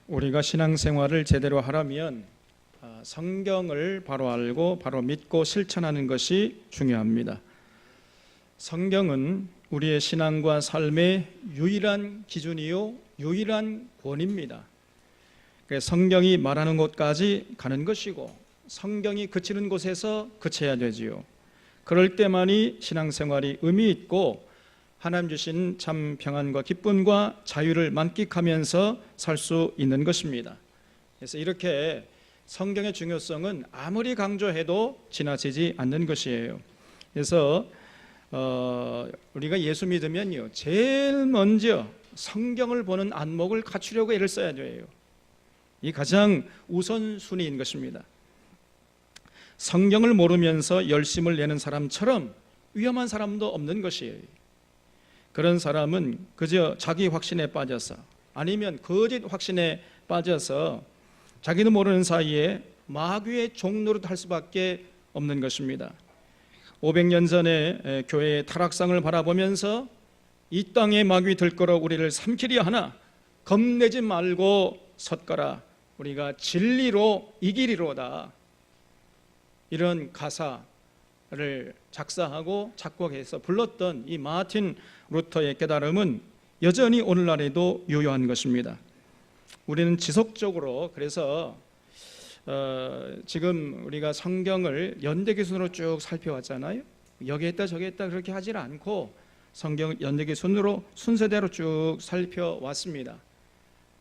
우리가 신앙생활을 제대로 하려면 성경을 바로 알고 바로 믿고 실천하는 것이 중요합니다. 성경은 우리의 신앙과 삶의 유일한 기준이요 유일한 권위입니다. 성경이 말하는 곳까지 가는 것이고 성경이 그치는 곳에서 그쳐야 되지요. 그럴 때만이 신앙생활이 의미 있고 하나님 주신 참 평안과 기쁨과 자유를 만끽하면서 살 수 있는 것입니다. 그래서 이렇게 성경의 중요성은 아무리 강조해도 지나치지 않는 것이에요. 그래서 우리가 예수 믿으면요, 제일 먼저 성경을 보는 안목을 갖추려고 애를 써야 돼요. 이 가장 우선순위인 것입니다. 성경을 모르면서 열심을 내는 사람처럼 위험한 사람도 없는 것이에요. 그런 사람은 그저 자기 확신에 빠져서 아니면 거짓 확신에 빠져서 자기도 모르는 사이에 마귀의 종노릇 할 수밖에 없는 것입니다. 500년 전에 교회의 타락상을 바라보면서 이 땅에 마귀 들끓어 우리를 삼키려 하나 겁내지 말고 섰거라, 우리가 진리로 이기리로다, 이런 가사를 작사하고 작곡해서 불렀던 이 마틴 루터의 깨달음은 여전히 오늘날에도 유효한 것입니다. 우리는 지속적으로 그래서 지금 우리가 성경을 연대기순으로 쭉 살펴왔잖아요. 여기 있다 저기 있다 그렇게 하지 않고 성경 연대기순으로 순서대로 쭉 살펴왔습니다.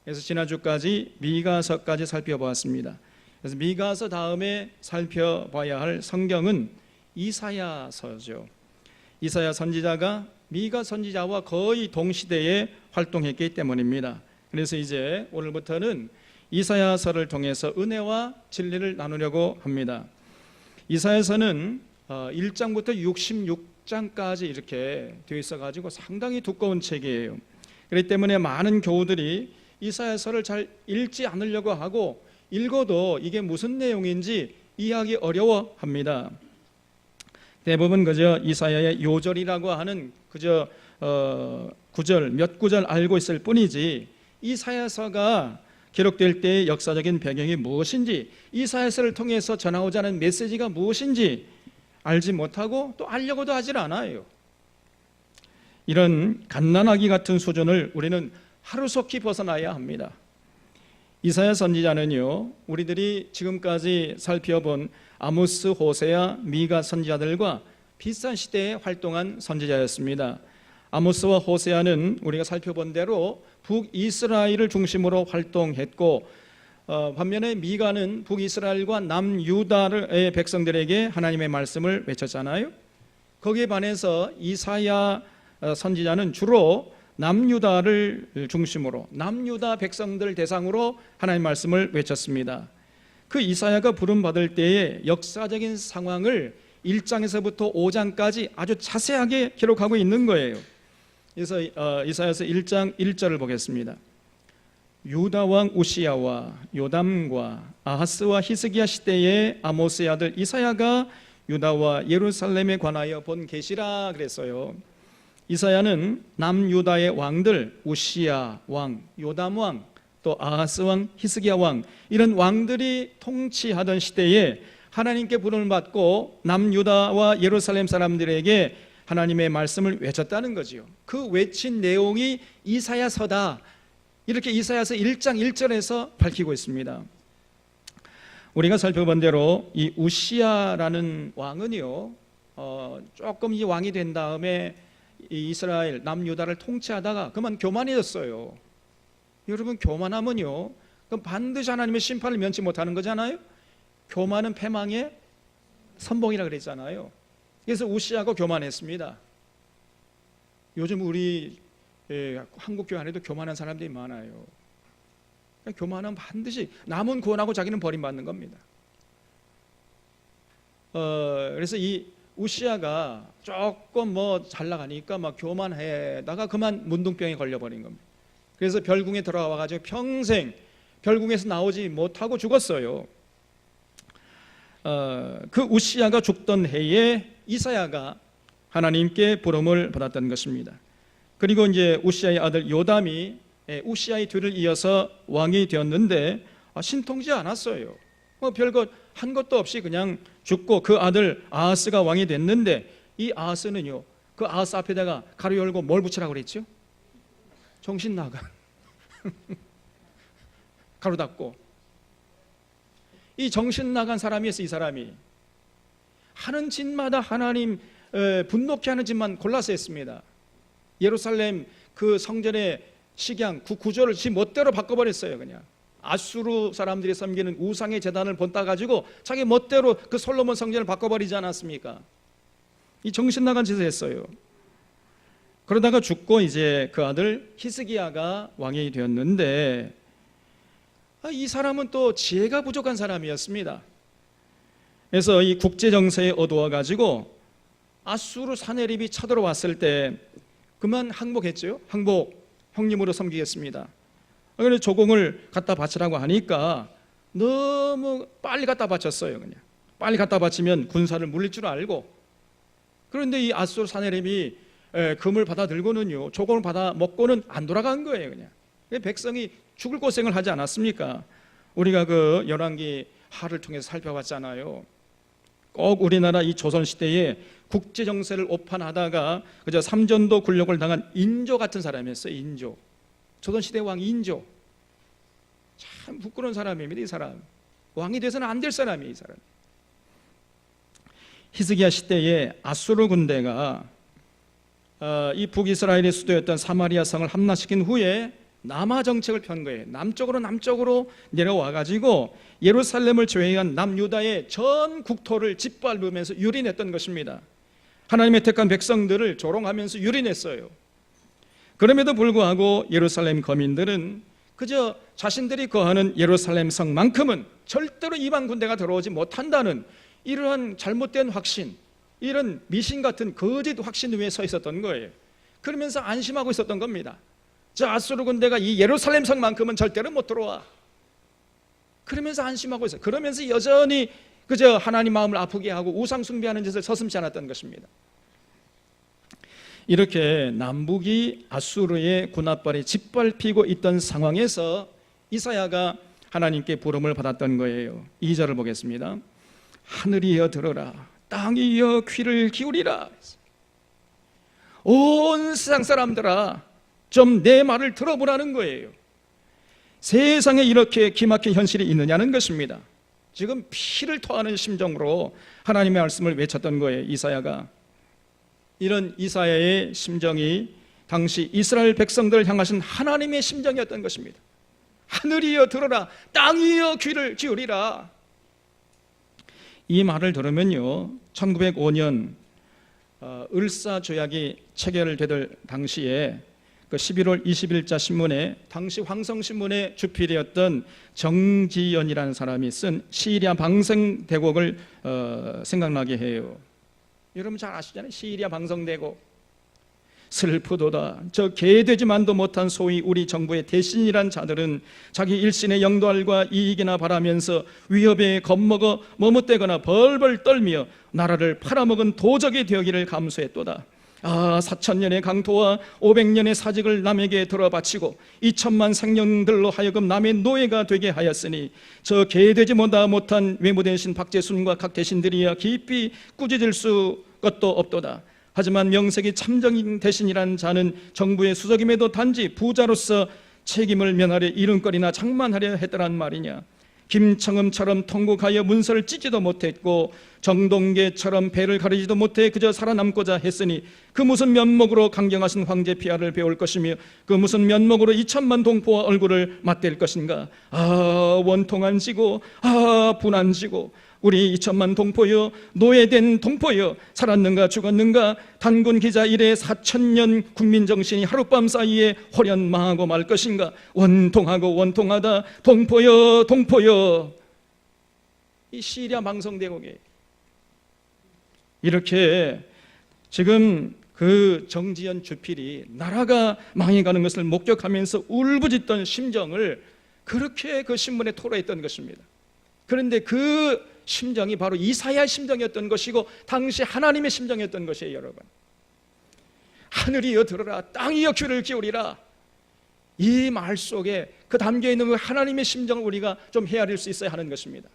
그래서 지난주까지 미가서까지 살펴보았습니다. 그래서 미가서 다음에 살펴봐야 할 성경은 이사야서죠. 이사야 선지자가 미가 선지자와 거의 동시대에 활동했기 때문입니다. 그래서 이제 오늘부터는 이사야서를 통해서 은혜와 진리를 나누려고 합니다. 이사야서는 1장부터 66장까지 이렇게 되어 있어가지고 상당히 두꺼운 책이에요. 그렇기 때문에 많은 교우들이 이사야서를 잘 읽지 않으려고 하고 읽어도 이게 무슨 내용인지 이해하기 어려워합니다. 대부분 그저 이사야의 요절이라고 하는 그저 구절, 몇 구절 알고 있을 뿐이지 이사야서가 기록될 때의 역사적인 배경이 무엇인지, 이사야서를 통해서 전하고자 하는 메시지가 무엇인지 알지 못하고 또 알려고도 하질 않아요. 이런 갓난아기 같은 수준을 우리는 하루속히 벗어나야 합니다. 이사야 선지자는요, 우리들이 지금까지 살펴본 아모스, 호세아, 미가 선지자들과 비슷한 시대에 활동한 선지자였습니다. 아모스와 호세아는 우리가 살펴본 대로 북이스라엘을 중심으로 활동했고, 반면에 미가는 북이스라엘과 남유다의 백성들에게 하나님의 말씀을 외쳤잖아요. 거기에 반해서 이사야 선지자는 주로 남유다를 중심으로 남유다 백성들 대상으로 하나님의 말씀을 외쳤습니다. 그 이사야가 부름받을 때의 역사적인 상황을 1장에서부터 5장까지 아주 자세하게 기록하고 있는 거예요. 그래서 이사야서 1장 1절을 보겠습니다. 유다 왕 우시야와 요담과 아하스와 히스기야 시대의 아모스의 아들 이사야가 유다와 예루살렘에 관하여 본 계시라 그랬어요. 이사야는 남유다의 왕들 우시야 왕, 요담 왕, 또 아하스 왕, 히스기야 왕, 이런 왕들이 통치하던 시대에 하나님께 부름을 받고 남유다와 예루살렘 사람들에게 하나님의 말씀을 외쳤다는 거지요. 그 외친 내용이 이사야서다, 이렇게 이사야서 1장 1절에서 밝히고 있습니다. 우리가 살펴본 대로 이 우시야라는 왕은요, 조금 이 왕이 된 다음에 이 이스라엘 남유다를 통치하다가 그만 교만해졌어요. 여러분, 교만하면요, 그럼 반드시 하나님의 심판을 면치 못하는 거잖아요. 교만은 패망의 선봉이라 그랬잖아요. 그래서 우시야가 교만했습니다. 요즘 우리 한국교회 안에도 교만한 사람들이 많아요. 그러니까 교만은 반드시 남은 구원하고 자기는 버림받는 겁니다. 그래서 이 우시야가 조금 잘 나가니까 막 교만해다가 그만 문둥병에 걸려버린 겁니다. 그래서 별궁에 들어와가지고 평생 별궁에서 나오지 못하고 죽었어요. 그 우시야가 죽던 해에 이사야가 하나님께 부름을 받았던 것입니다. 그리고 이제 우시야의 아들 요담이 우시아의 뒤를 이어서 왕이 되었는데 신통지 않았어요. 별것 한 것도 없이 그냥 죽고 그 아들 아하스가 왕이 됐는데, 이 아하스는요, 그 아하스 앞에다가 가로 열고 뭘 붙이라고 그랬죠? 정신 나간 가로 닫고. 이 정신 나간 사람이었어. 이 사람이 하는 짓마다 하나님 분노케 하는 짓만 골라서 했습니다. 예루살렘 그 성전의 식양 그 구조를 지 멋대로 바꿔버렸어요. 그냥 아수르 사람들이 섬기는 우상의 제단을 본따 가지고 자기 멋대로 그 솔로몬 성전을 바꿔버리지 않았습니까? 이 정신 나간 짓을 했어요. 그러다가 죽고 이제 그 아들 히스기야가 왕이 되었는데, 이 사람은 또 지혜가 부족한 사람이었습니다. 그래서 이 국제 정세에 어두워 가지고 아수르 사내립이 쳐들어왔을 때 그만 항복했죠. 항복, 형님으로 섬기겠습니다. 그래서 조공을 갖다 바치라고 하니까 너무 빨리 갖다 바쳤어요. 그냥 빨리 갖다 바치면 군사를 물릴 줄 알고. 그런데 이 아수르 사내립이 금을 받아 들고는요, 조공을 받아 먹고는 안 돌아간 거예요. 그냥 백성이 죽을 고생을 하지 않았습니까? 우리가 그 열왕기 하를 통해서 살펴봤잖아요. 꼭 우리나라 이 조선시대에 국제 정세를 오판하다가 그저 삼전도 굴욕을 당한 인조 같은 사람이었어요. 인조. 조선시대 왕 인조. 참 부끄러운 사람입니다. 이 사람 왕이 돼서는 안 될 사람이에요. 이 사람. 히스기야 시대에 아수르 군대가 이 북이스라엘의 수도였던 사마리아 성을 함락시킨 후에 남하 정책을 편 거예요. 남쪽으로 내려와 가지고 예루살렘을 제외한 남유다의 전 국토를 짓밟으면서 유린했던 것입니다. 하나님의 택한 백성들을 조롱하면서 유린했어요. 그럼에도 불구하고 예루살렘 거민들은 그저 자신들이 거하는 예루살렘 성만큼은 절대로 이방 군대가 들어오지 못한다는 이러한 잘못된 확신, 이런 미신 같은 거짓 확신 위에 서 있었던 거예요. 그러면서 안심하고 있었던 겁니다. 저 아수르 군대가 이 예루살렘 성만큼은 절대로 못 들어와. 그러면서 안심하고 있어요. 그러면서 여전히 그저 하나님 마음을 아프게 하고 우상 숭배하는 짓을 서슴지 않았던 것입니다. 이렇게 남북이 아수르의 군합발에 짓밟히고 있던 상황에서 이사야가 하나님께 부름을 받았던 거예요. 2절을 보겠습니다. 하늘이여 들어라, 땅이여 귀를 기울이라. 온 세상 사람들아, 좀 내 말을 들어보라는 거예요. 세상에 이렇게 기막힌 현실이 있느냐는 것입니다. 지금 피를 토하는 심정으로 하나님의 말씀을 외쳤던 거예요. 이사야가. 이런 이사야의 심정이 당시 이스라엘 백성들을 향하신 하나님의 심정이었던 것입니다. 하늘이여 들어라, 땅이여 귀를 기울이라. 이 말을 들으면요, 1905년 을사조약이 체결되던 당시에 그 11월 20일자 신문에 당시 황성신문의 주필이었던 정지연이라는 사람이 쓴 시리아 방생대곡을 생각나게 해요. 여러분 잘 아시잖아요. 시리아 방생대곡. 슬프도다. 저 개되지만도 못한 소위 우리 정부의 대신이란 자들은 자기 일신의 영도할과 이익이나 바라면서 위협에 겁먹어 머뭇대거나 벌벌 떨며 나라를 팔아먹은 도적이 되어기를 감수했도다. 4,000년의 강토와 500년의 사직을 남에게 들어바치고 2천만 생명들로 하여금 남의 노예가 되게 하였으니 저 개되지 못한 외모 대신 박제순과 각 대신들이야 깊이 꾸짖을 수 것도 없도다. 하지만 명색이 참정인 대신이라는 자는 정부의 수석임에도 단지 부자로서 책임을 면하려 이름거리나 장만하려 했더란 말이냐. 김청음처럼 통곡하여 문서를 찢지도 못했고 정동계처럼 배를 가리지도 못해 그저 살아남고자 했으니 그 무슨 면목으로 강경하신 황제 폐하를 배울 것이며 그 무슨 면목으로 2천만 동포와 얼굴을 맞댈 것인가. 원통한 지고 분한 지고 우리 2천만 동포여, 노예된 동포여, 살았는가 죽었는가. 단군 기자 이래 4,000년 국민정신이 하룻밤 사이에 홀연 망하고 말 것인가. 원통하고 원통하다. 동포여 동포여. 이 시리아 방송대곡에 이렇게 지금 그 정지연 주필이 나라가 망해가는 것을 목격하면서 울부짖던 심정을 그렇게 그 신문에 토로했던 것입니다. 그런데 그 심정이 바로 이사야의 심정이었던 것이고 당시 하나님의 심정이었던 것이에요. 여러분, 하늘이여 들어라, 땅이여 귀를 기울이라. 이 말 속에 그 담겨 있는 그 하나님의 심정을 우리가 좀 헤아릴 수 있어야 하는 것입니다.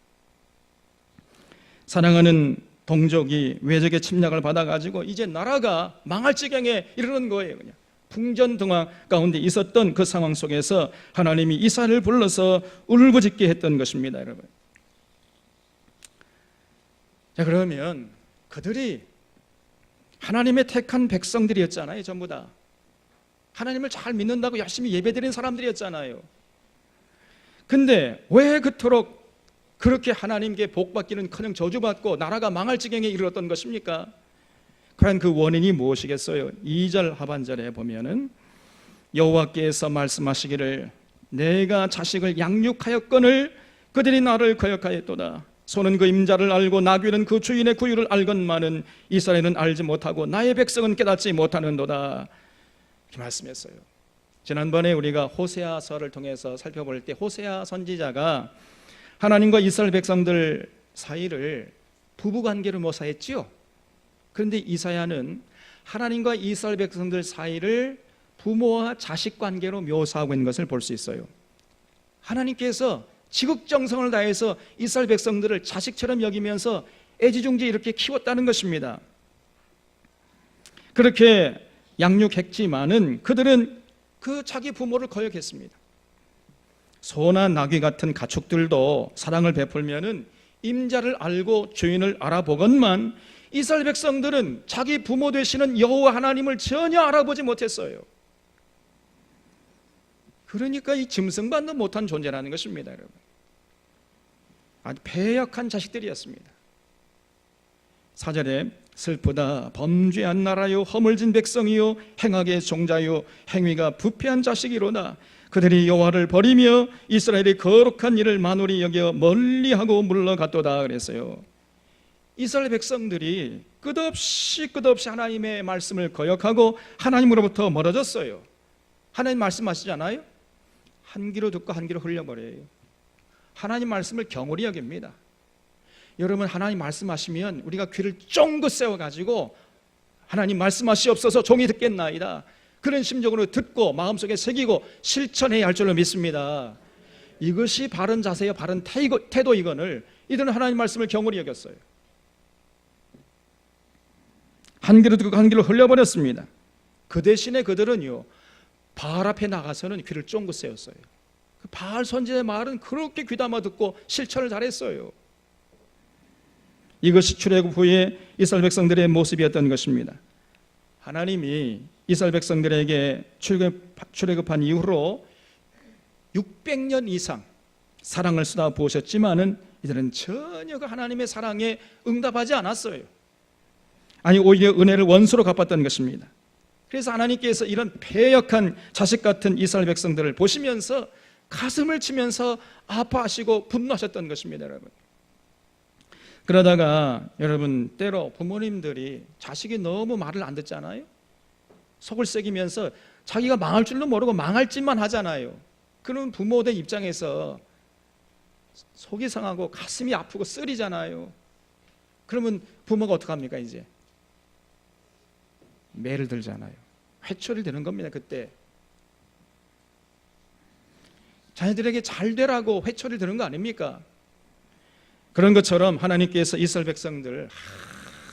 사랑하는 동족이 외적의 침략을 받아가지고 이제 나라가 망할 지경에 이르는 거예요. 그냥 풍전등화 가운데 있었던 그 상황 속에서 하나님이 이사야를 불러서 울부짖게 했던 것입니다, 여러분. 자, 그러면 그들이 하나님의 택한 백성들이었잖아요. 전부 다 하나님을 잘 믿는다고 열심히 예배드린 사람들이었잖아요. 근데 왜 그토록 그렇게 하나님께 복받기는커녕 저주받고 나라가 망할 지경에 이르렀던 것입니까? 그런 그 원인이 무엇이겠어요? 2절 하반절에 보면은 여호와께서 말씀하시기를 내가 자식을 양육하였거늘 그들이 나를 거역하였도다. 소는 그 임자를 알고 나귀는 그 주인의 구유를 알건만은 이스라엘은 알지 못하고 나의 백성은 깨닫지 못하는도다. 이렇게 말씀했어요. 지난번에 우리가 호세아서를 통해서 살펴볼 때 호세아 선지자가 하나님과 이스라엘 백성들 사이를 부부관계로 묘사했지요. 그런데 이사야는 하나님과 이스라엘 백성들 사이를 부모와 자식 관계로 묘사하고 있는 것을 볼 수 있어요. 하나님께서 지극정성을 다해서 이스라엘 백성들을 자식처럼 여기면서 애지중지 이렇게 키웠다는 것입니다. 그렇게 양육했지만은 그들은 그 자기 부모를 거역했습니다. 소나 나귀 같은 가축들도 사랑을 베풀면은 임자를 알고 주인을 알아보건만 이스라엘 백성들은 자기 부모 되시는 여호와 하나님을 전혀 알아보지 못했어요. 그러니까 이 짐승반도 못한 존재라는 것입니다, 여러분. 아주 패역한 자식들이었습니다. 4절에 슬프다 범죄한 나라요 허물진 백성이요 행악의 종자요 행위가 부패한 자식이로다. 그들이 여호와를 버리며 이스라엘의 거룩한 일을 만홀히 여겨 멀리하고 물러갔도다 그랬어요. 이스라엘 백성들이 끝없이 하나님의 말씀을 거역하고 하나님으로부터 멀어졌어요. 하나님 말씀하시잖아요. 한 귀로 듣고 한 귀로 흘려버려요. 하나님 말씀을 경홀히 여깁니다. 여러분, 하나님 말씀하시면 우리가 귀를 쫑긋 세워가지고 하나님 말씀하시옵소서 종이 듣겠나이다, 그런 심정으로 듣고 마음속에 새기고 실천해야 할 줄로 믿습니다. 이것이 바른 자세요, 바른 태도. 이들은 하나님 말씀을 경홀히 여겼어요. 한 귀로 듣고 한 귀로 흘려버렸습니다. 그 대신에 그들은요, 바알 앞에 나가서는 귀를 쫑긋 세웠어요. 바알 선지자의 말은 그렇게 귀담아 듣고 실천을 잘했어요. 이것이 출애굽 후에 이스라엘 백성들의 모습이었던 것입니다. 하나님이 이스라엘 백성들에게 출애굽한 이후로 600년 이상 사랑을 쏟아부으셨지만은 이들은 전혀 그 하나님의 사랑에 응답하지 않았어요. 아니, 오히려 은혜를 원수로 갚았던 것입니다. 그래서 하나님께서 이런 패역한 자식 같은 이스라엘 백성들을 보시면서 가슴을 치면서 아파하시고 분노하셨던 것입니다, 여러분. 그러다가 여러분, 때로 부모님들이 자식이 너무 말을 안 듣잖아요. 속을 새기면서 자기가 망할 줄도 모르고 망할 짓만 하잖아요. 그런 부모들 입장에서 속이 상하고 가슴이 아프고 쓰리잖아요. 그러면 부모가 어떡합니까? 이제 매를 들잖아요. 회초리를 드는 겁니다. 그때 자녀들에게 잘 되라고 회초리를 드는 거 아닙니까? 그런 것처럼 하나님께서 이스라엘 백성들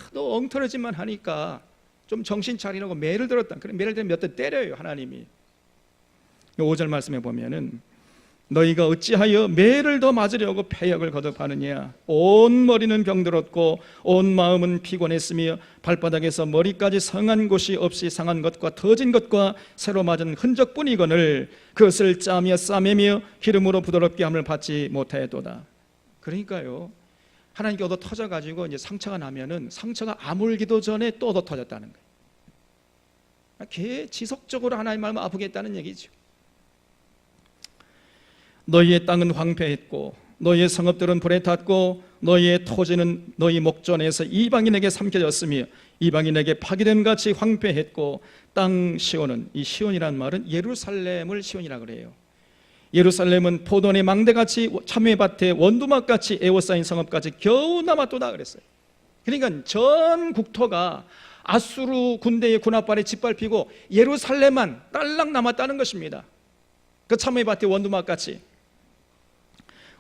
하도 엉터러지만 하니까 좀 정신 차리라고 매를 들었다. 그래, 매를 들면 몇 대 때려요, 하나님이. 5절 말씀에 보면은 너희가 어찌하여 매를 더 맞으려고 패역을 거듭하느냐. 온 머리는 병들었고 온 마음은 피곤했으며 발바닥에서 머리까지 상한 곳이 없이 상한 것과 터진 것과 새로 맞은 흔적뿐이거늘 그것을 짜며 싸매며 기름으로 부드럽게 함을 받지 못하였도다. 그러니까요, 하나님께 얻어 터져가지고 이제 상처가 나면은 상처가 아물기도 전에 또 얻어 터졌다는 거예요. 지속적으로 하나님 말만 아프게 했다는 얘기죠. 너희의 땅은 황폐했고 너희의 성읍들은 불에 탔고 너희의 토지는 너희 목전에서 이방인에게 삼켜졌으며 이방인에게 파기됨 같이 황폐했고 땅 시온은, 이 시온이란 말은 예루살렘을 시온이라 그래요. 예루살렘은 포도원의 망대같이 참외밭에 원두막같이 에워싸인 성읍까지 겨우 남았도다 그랬어요. 그러니까 전 국토가 아수르 군대의 군합발에 짓밟히고 예루살렘만 딸랑 남았다는 것입니다. 그 참의 밭의 원두막 같이.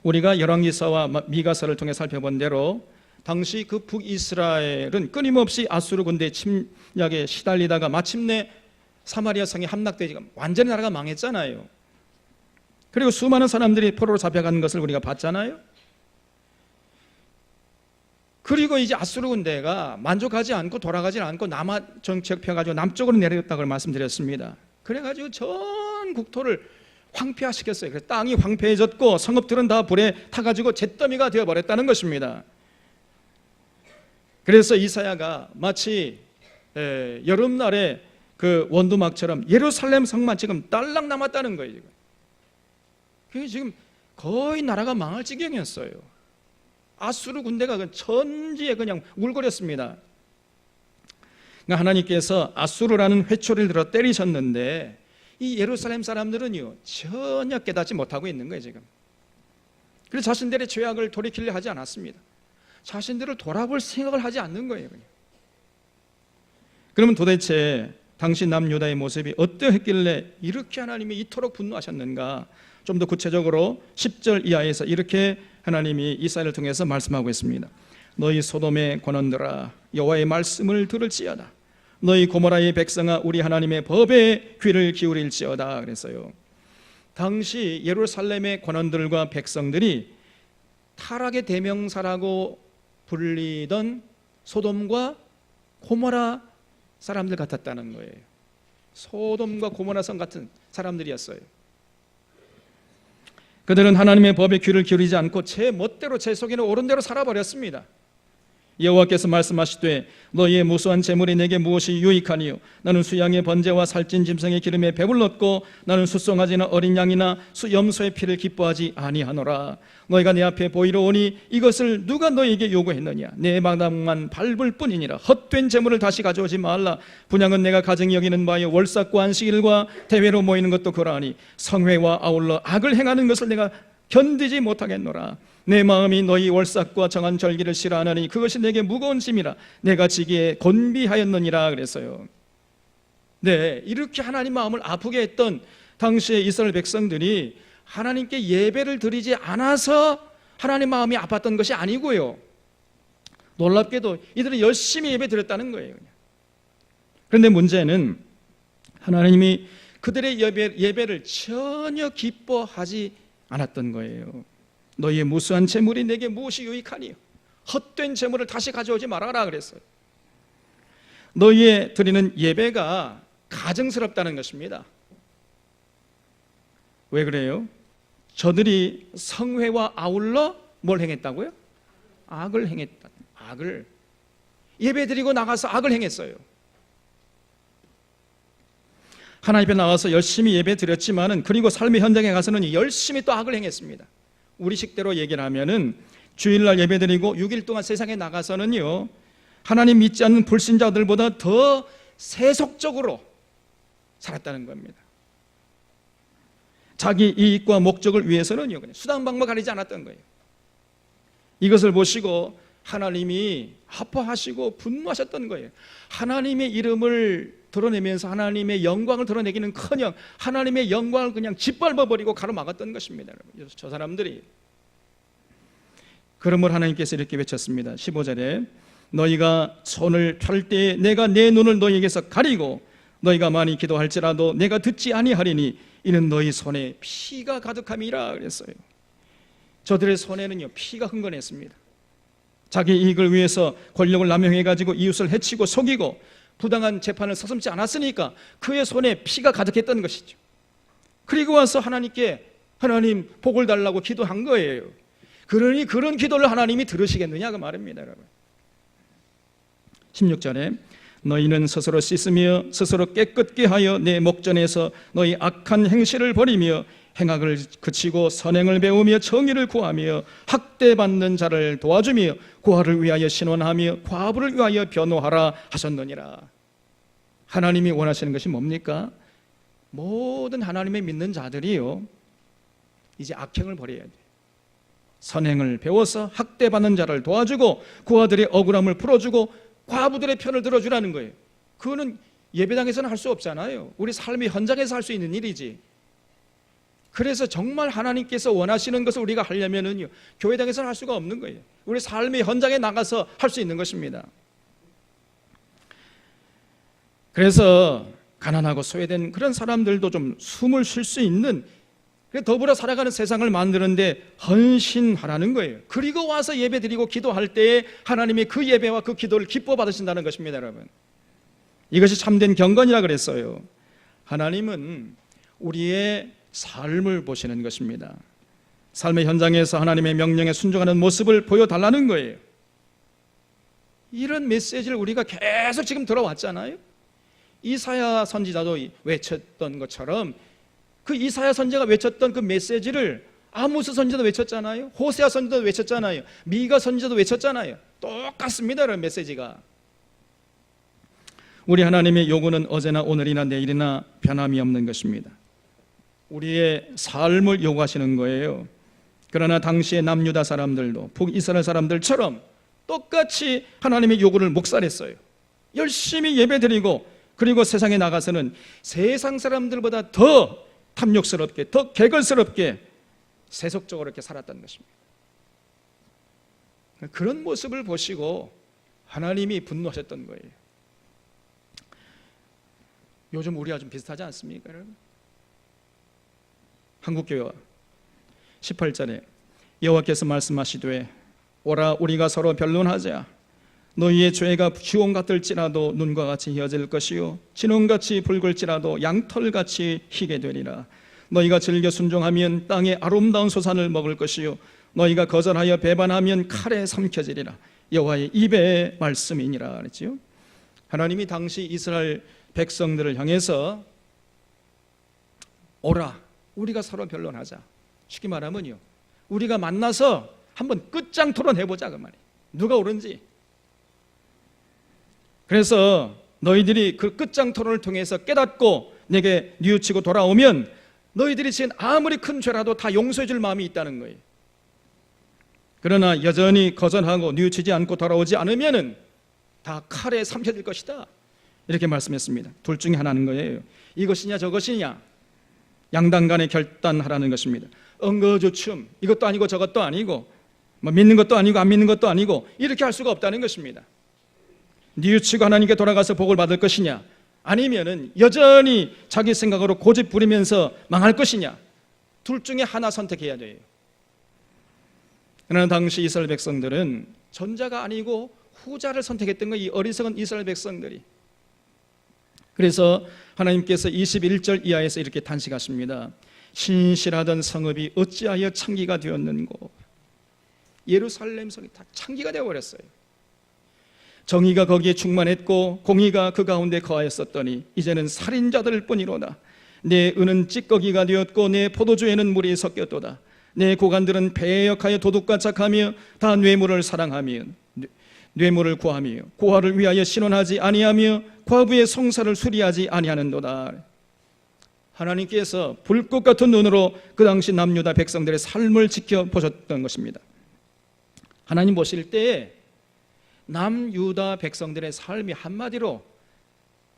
우리가 열왕기서와 미가서를 통해 살펴본 대로 당시 그 북이스라엘은 끊임없이 아수르 군대 침략에 시달리다가 마침내 사마리아 성이 함락되니까 완전히 나라가 망했잖아요. 그리고 수많은 사람들이 포로로 잡혀가는 것을 우리가 봤잖아요. 그리고 이제 아수르 군대가 만족하지 않고 돌아가지 않고 남아 정책 펴가지고 남쪽으로 내려갔다고 말씀드렸습니다. 그래가지고 전 국토를 황폐화시켰어요. 그래서 땅이 황폐해졌고 성읍들은 다 불에 타가지고 잿더미가 되어버렸다는 것입니다. 그래서 이사야가 마치 여름날에 그 원두막처럼 예루살렘 성만 지금 딸랑 남았다는 거예요. 지금. 그게 지금 거의 나라가 망할 지경이었어요. 아수르 군대가 천지에 그냥 울거렸습니다. 그러니까 하나님께서 아수르라는 회초리를 들어 때리셨는데 이 예루살렘 사람들은요 전혀 깨닫지 못하고 있는 거예요 지금. 그래서 자신들의 죄악을 돌이키려 하지 않았습니다. 자신들을 돌아볼 생각을 하지 않는 거예요 그냥. 그러면 도대체 당시 남유다의 모습이 어떠했길래 이렇게 하나님이 이토록 분노하셨는가? 좀 더 구체적으로 10절 이하에서 이렇게 하나님이 이사야를 통해서 말씀하고 있습니다. 너희 소돔의 권원들아 여호와의 말씀을 들을지어다. 너희 고모라의 백성아 우리 하나님의 법에 귀를 기울일지어다. 그랬어요. 당시 예루살렘의 권원들과 백성들이 타락의 대명사라고 불리던 소돔과 고모라 사람들 같았다는 거예요. 소돔과 고모라 성 같은 사람들이었어요. 그들은 하나님의 법에 귀를 기울이지 않고 제 멋대로 제 속에는 옳은 대로 살아버렸습니다. 여호와께서 말씀하시되 너희의 무수한 재물이 내게 무엇이 유익하니요 나는 수양의 번제와 살찐 짐승의 기름에 배불렀고 나는 숫송아지나 어린 양이나 염소의 피를 기뻐하지 아니하노라. 너희가 내 앞에 보이러 오니 이것을 누가 너희에게 요구했느냐? 내 마당만 밟을 뿐이니라. 헛된 재물을 다시 가져오지 말라. 분향은 내가 가증히 여기는 바요 월삭과 안식일과 대회로 모이는 것도 그러하니 성회와 아울러 악을 행하는 것을 내가 견디지 못하겠노라. 내 마음이 너희 월삭과 정한 절기를 싫어하느니 그것이 내게 무거운 짐이라 내가 지기에 곤비하였느니라. 그랬어요. 네, 이렇게 하나님 마음을 아프게 했던 당시의 이스라엘 백성들이 하나님께 예배를 드리지 않아서 하나님 마음이 아팠던 것이 아니고요, 놀랍게도 이들은 열심히 예배 드렸다는 거예요. 그런데 문제는 하나님이 그들의 예배를 전혀 기뻐하지 않았던 거예요. 너희의 무수한 재물이 내게 무엇이 유익하니요? 헛된 재물을 다시 가져오지 말아라 그랬어요. 너희의 드리는 예배가 가증스럽다는 것입니다. 왜 그래요? 저들이 성회와 아울러 뭘 행했다고요? 악을 행했다. 악을. 예배 드리고 나가서 악을 행했어요. 하나님 앞에 나와서 열심히 예배 드렸지만은 그리고 삶의 현장에 가서는 열심히 또 악을 행했습니다. 우리 식대로 얘기를 하면은 주일날 예배 드리고 6일 동안 세상에 나가서는요 하나님 믿지 않는 불신자들보다 더 세속적으로 살았다는 겁니다. 자기 이익과 목적을 위해서는요 그냥 수단 방법 가리지 않았던 거예요. 이것을 보시고 하나님이 아파하시고 분노하셨던 거예요. 하나님의 이름을 드러내면서 하나님의 영광을 드러내기는커녕 하나님의 영광을 그냥 짓밟아버리고 가로막았던 것입니다. 그래서 저 사람들이 그러므로 하나님께서 이렇게 외쳤습니다. 15절에 너희가 손을 펼 때에 내가 내 눈을 너희에게서 가리고 너희가 많이 기도할지라도 내가 듣지 아니하리니 이는 너희 손에 피가 가득함이라 그랬어요. 저들의 손에는요 피가 흥건했습니다. 자기 이익을 위해서 권력을 남용해가지고 이웃을 해치고 속이고 부당한 재판을 서슴지 않았으니까 그의 손에 피가 가득했던 것이죠. 그리고 와서 하나님께 하나님 복을 달라고 기도한 거예요. 그러니 그런 기도를 하나님이 들으시겠느냐 그 말입니다. 여러분 16절에 너희는 스스로 씻으며 스스로 깨끗게 하여 내 목전에서 너희 악한 행실을 버리며 행악을 그치고 선행을 배우며 정의를 구하며 학대받는 자를 도와주며 고아를 위하여 신원하며 과부를 위하여 변호하라 하셨느니라. 하나님이 원하시는 것이 뭡니까? 모든 하나님의 믿는 자들이요 이제 악행을 버려야 돼. 선행을 배워서 학대받는 자를 도와주고 고아들의 억울함을 풀어주고 과부들의 편을 들어주라는 거예요. 그거는 예배당에서는 할 수 없잖아요. 우리 삶의 현장에서 할 수 있는 일이지. 그래서 정말 하나님께서 원하시는 것을 우리가 하려면은요, 교회당에서는 할 수가 없는 거예요. 우리 삶의 현장에 나가서 할 수 있는 것입니다. 그래서 가난하고 소외된 그런 사람들도 좀 숨을 쉴 수 있는, 더불어 살아가는 세상을 만드는데 헌신하라는 거예요. 그리고 와서 예배드리고 기도할 때에 하나님이 그 예배와 그 기도를 기뻐 받으신다는 것입니다, 여러분. 이것이 참된 경건이라 그랬어요. 하나님은 우리의 삶을 보시는 것입니다. 삶의 현장에서 하나님의 명령에 순종하는 모습을 보여달라는 거예요. 이런 메시지를 우리가 계속 지금 들어왔잖아요. 이사야 선지자도 외쳤던 것처럼 그 이사야 선지자가 외쳤던 그 메시지를 아모스 선지자도 외쳤잖아요. 호세아 선지자도 외쳤잖아요. 미가 선지자도 외쳤잖아요. 똑같습니다, 여러분. 메시지가. 우리 하나님의 요구는 어제나 오늘이나 내일이나 변함이 없는 것입니다. 우리의 삶을 요구하시는 거예요. 그러나 당시의 남유다 사람들도 북이스라엘 사람들처럼 똑같이 하나님의 요구를 묵살했어요. 열심히 예배드리고, 그리고 세상에 나가서는 세상 사람들보다 더 탐욕스럽게, 더 개걸스럽게 세속적으로 이렇게 살았다는 것입니다. 그런 모습을 보시고 하나님이 분노하셨던 거예요. 요즘 우리와 좀 비슷하지 않습니까, 여러분? 한국교회와 18절에 여호와께서 말씀하시되 오라 우리가 서로 변론하자. 너희의 죄가 기온 같을지라도 눈과 같이 희어질 것이요 진홍같이 붉을지라도 양털같이 희게 되리라. 너희가 즐겨 순종하면 땅의 아름다운 소산을 먹을 것이요 너희가 거절하여 배반하면 칼에 삼켜지리라. 여호와의 입의 말씀이니라 그랬지요. 하나님이 당시 이스라엘 백성들을 향해서 오라 우리가 서로 변론하자. 쉽게 말하면요, 우리가 만나서 한번 끝장 토론해보자 그 말이에요. 누가 옳은지. 그래서 너희들이 그 끝장 토론을 통해서 깨닫고 내게 뉘우치고 돌아오면 너희들이 지은 아무리 큰 죄라도 다 용서해 줄 마음이 있다는 거예요. 그러나 여전히 거절하고 뉘우치지 않고 돌아오지 않으면 다 칼에 삼켜질 것이다, 이렇게 말씀했습니다. 둘 중에 하나는 거예요. 이것이냐 저것이냐 양당 간에 결단하라는 것입니다. 엉거주춤 이것도 아니고 저것도 아니고 믿는 것도 아니고 안 믿는 것도 아니고 이렇게 할 수가 없다는 것입니다. 뉘우치고 하나님께 돌아가서 복을 받을 것이냐, 아니면은 여전히 자기 생각으로 고집 부리면서 망할 것이냐, 둘 중에 하나 선택해야 돼요. 그러나 당시 이스라엘 백성들은 전자가 아니고 후자를 선택했던 거예요. 이 어리석은 이스라엘 백성들이. 그래서 하나님께서 21절 이하에서 이렇게 단식하십니다. 신실하던 성읍이 어찌하여 창기가 되었는고. 예루살렘 성이 다 창기가 되어버렸어요. 정의가 거기에 충만했고 공의가 그 가운데 거하였었더니 이제는 살인자들 뿐이로다. 내 은은 찌꺼기가 되었고 내 포도주에는 물이 섞였도다. 내 고관들은 배역하여 도둑과 착하며 다 뇌물을 사랑하며 뇌물을 구하며 고아를 위하여 신원하지 아니하며 과부의 성사를 수리하지 아니하는도다. 하나님께서 불꽃 같은 눈으로 그 당시 남유다 백성들의 삶을 지켜보셨던 것입니다. 하나님 보실 때에 남유다 백성들의 삶이 한마디로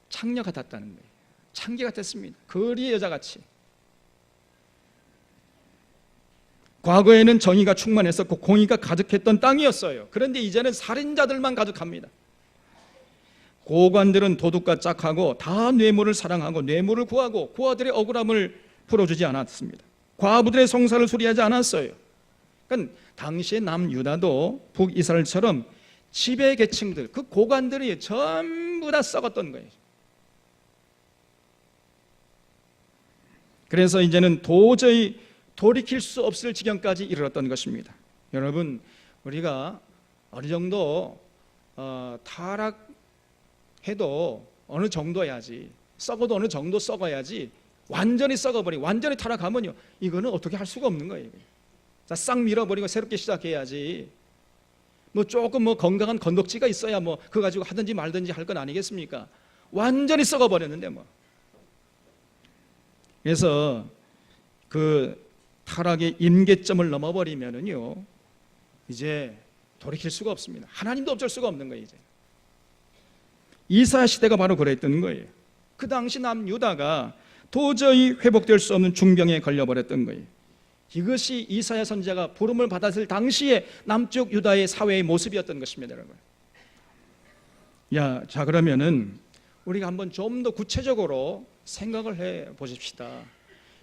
창녀 같았다는 거예요. 창기 같았습니다. 거리의 여자같이. 과거에는 정의가 충만했었고 공의가 가득했던 땅이었어요. 그런데 이제는 살인자들만 가득합니다. 고관들은 도둑과 짝하고 다 뇌물을 사랑하고 뇌물을 구하고 고아들의 억울함을 풀어주지 않았습니다. 과부들의 성사를 수리하지 않았어요. 그러니까 당시의 남유다도 북이스라엘처럼 지배 계층들, 그 고관들이 전부 다 썩었던 거예요. 그래서 이제는 도저히 돌이킬 수 없을 지경까지 이르렀던 것입니다. 여러분, 우리가 어느 정도 타락해도 어느 정도야지, 썩어도 어느 정도 썩어야지, 완전히 썩어버리고 완전히 타락하면요, 이거는 어떻게 할 수가 없는 거예요. 자, 싹 밀어버리고 새롭게 시작해야지. 뭐 조금 건강한 건덕지가 있어야 그거 가지고 하든지 말든지 할 건 아니겠습니까? 완전히 썩어버렸는데 그래서 그 타락의 임계점을 넘어버리면은요, 이제 돌이킬 수가 없습니다. 하나님도 어쩔 수가 없는 거예요. 이제 이사야 시대가 바로 그랬던 거예요. 그 당시 남유다가 도저히 회복될 수 없는 중병에 걸려버렸던 거예요. 이것이 이사야 선지자가 부름을 받았을 당시에 남쪽 유다의 사회의 모습이었던 것입니다, 여러분. 자, 그러면은 우리가 한번 좀 더 구체적으로 생각을 해 보십시다.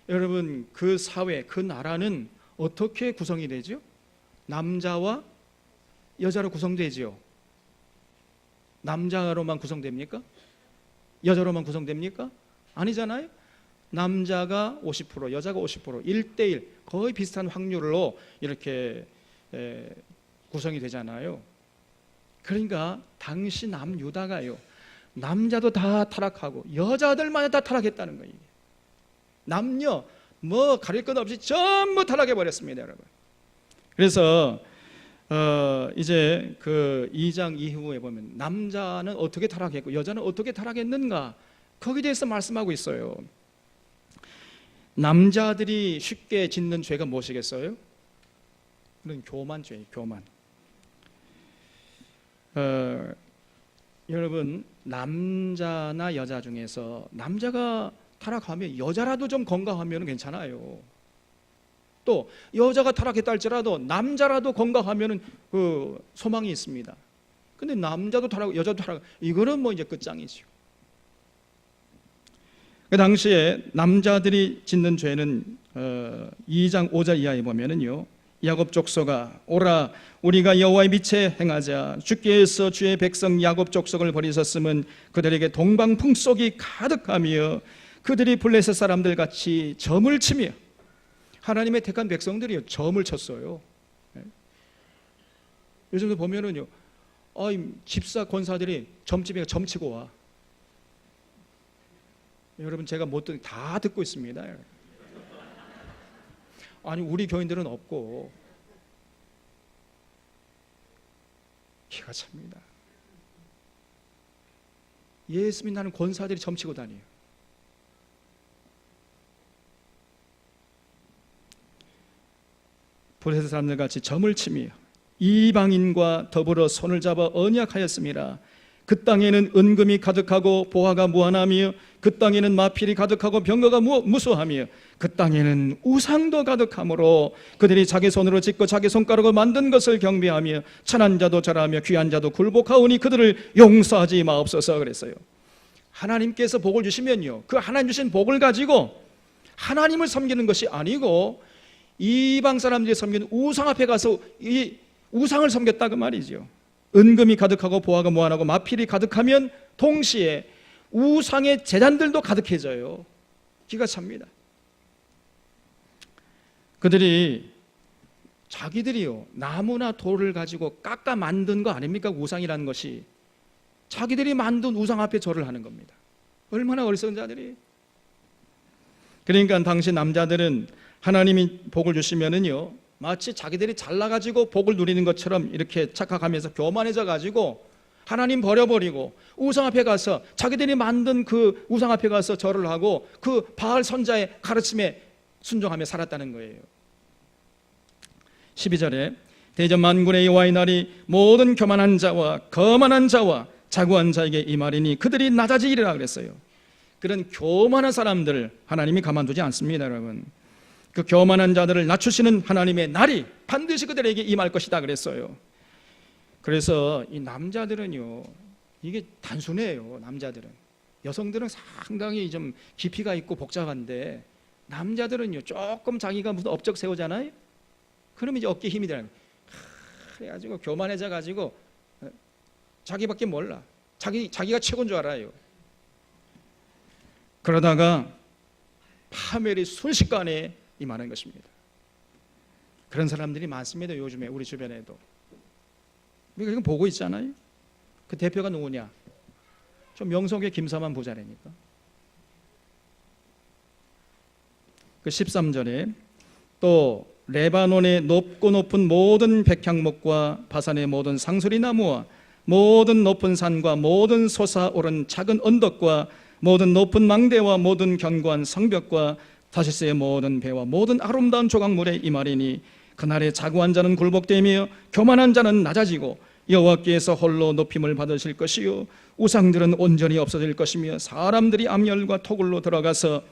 여러분, 그 사회, 그 나라는 어떻게 구성이 되죠? 남자와 여자로 구성되지요. 남자로만 구성됩니까? 여자로만 구성됩니까? 아니잖아요. 남자가 50%, 여자가 50%, 1대1 거의 비슷한 확률로 이렇게 구성이 되잖아요. 그러니까 당시 남유다가요, 남자도 다 타락하고 여자들만 다 타락했다는 거예요. 남녀 뭐 가릴 것 없이 전부 타락해 버렸습니다, 여러분. 그래서 이제 그 2장 이후에 보면 남자는 어떻게 타락했고 여자는 어떻게 타락했는가, 거기에 대해서 말씀하고 있어요. 남자들이 쉽게 짓는 죄가 무엇이겠어요? 그런 교만죄예요, 교만. 여러분, 남자나 여자 중에서 남자가 타락하면 여자라도 좀 건강하면 괜찮아요. 또 여자가 타락했다 할지라도 남자라도 건강하면 그 소망이 있습니다. 근데 남자도 타락, 여자도 타락, 이거는 뭐 이제 끝장이죠. 그 당시에 남자들이 짓는 죄는 2장 5절 이하에 보면은요, 야곱 족속아 오라, 우리가 여호와의 빛에 행하자. 주께서 주의 백성 야곱 족속을 버리셨으면 그들에게 동방풍속이 가득하며 그들이 블레셋 사람들 같이 점을 치며, 하나님의 택한 백성들이 점을 쳤어요. 요즘도 보면은요, 집사 권사들이 점집에 점치고 와. 여러분, 제가 못 듣는 다 듣고 있습니다. 아니, 우리 교인들은 없고. 기가 찹니다. 예수 믿는 권사들이 점치고 다녀요. 블레셋 사람들 같이 점을 치며 이방인과 더불어 손을 잡아 언약하였습니다. 그 땅에는 은금이 가득하고 보화가 무한하며 그 땅에는 마필이 가득하고 병거가 무수하며 그 땅에는 우상도 가득하므로 그들이 자기 손으로 짓고 자기 손가락으로 만든 것을 경배하며 천한 자도 절하며 귀한 자도 굴복하오니 그들을 용서하지 마옵소서 그랬어요. 하나님께서 복을 주시면요, 그 하나님 주신 복을 가지고 하나님을 섬기는 것이 아니고 이방 사람들이 섬기는 우상 앞에 가서 이 우상을 섬겼다 그 말이죠. 은금이 가득하고 보화가 무한하고 마필이 가득하면 동시에 우상의 제단들도 가득해져요. 기가 찹니다. 그들이 자기들이요, 나무나 돌을 가지고 깎아 만든 거 아닙니까? 우상이라는 것이 자기들이 만든 우상 앞에 절을 하는 겁니다. 얼마나 어리석은 자들이. 그러니까 당시 남자들은 하나님이 복을 주시면은요, 마치 자기들이 잘나가지고 복을 누리는 것처럼 이렇게 착각하면서 교만해져 가지고 하나님 버려버리고 우상 앞에 가서 자기들이 만든 그 우상 앞에 가서 절을 하고 그 바알 선자의 가르침에 순종하며 살았다는 거예요. 12절에 대전 만군의 여호와의 날이 모든 교만한 자와 거만한 자와 자고한 자에게 임하리니 그들이 낮아지리라 그랬어요. 그런 교만한 사람들 하나님이 가만두지 않습니다, 여러분. 그 교만한 자들을 낮추시는 하나님의 날이 반드시 그들에게 임할 것이다 그랬어요. 그래서 이 남자들은요, 이게 단순해요. 남자들은, 여성들은 상당히 좀 깊이가 있고 복잡한데 남자들은요, 조금 자기가 무슨 업적 세우잖아요. 그러면 이제 어깨에 힘이 들어요. 그래가지고 교만해져 가지고 자기밖에 몰라. 자기가 최고인 줄 알아요. 그러다가 파멸이 순식간에 임하는 것입니다. 그런 사람들이 많습니다. 요즘에 우리 주변에도. 우리가 지금 보고 있잖아요. 그 대표가 누구냐? 좀 명성의 김사만 부자라니까. 그 13절에 또 레바논의 높고 높은 모든 백향목과 바산의 모든 상수리 나무와 모든 높은 산과 모든 솟아오른 작은 언덕과 모든 높은 망대와 모든 견고한 성벽과 다시스의 모든 배와 모든 아름다운 조각물에 임하리니 그날에 자고한 자는 굴복되며 교만한 자는 낮아지고 여호와께서 홀로 높임을 받으실 것이요 우상들은 온전히 없어질 것이며 사람들이 암열과 토굴로 들어가서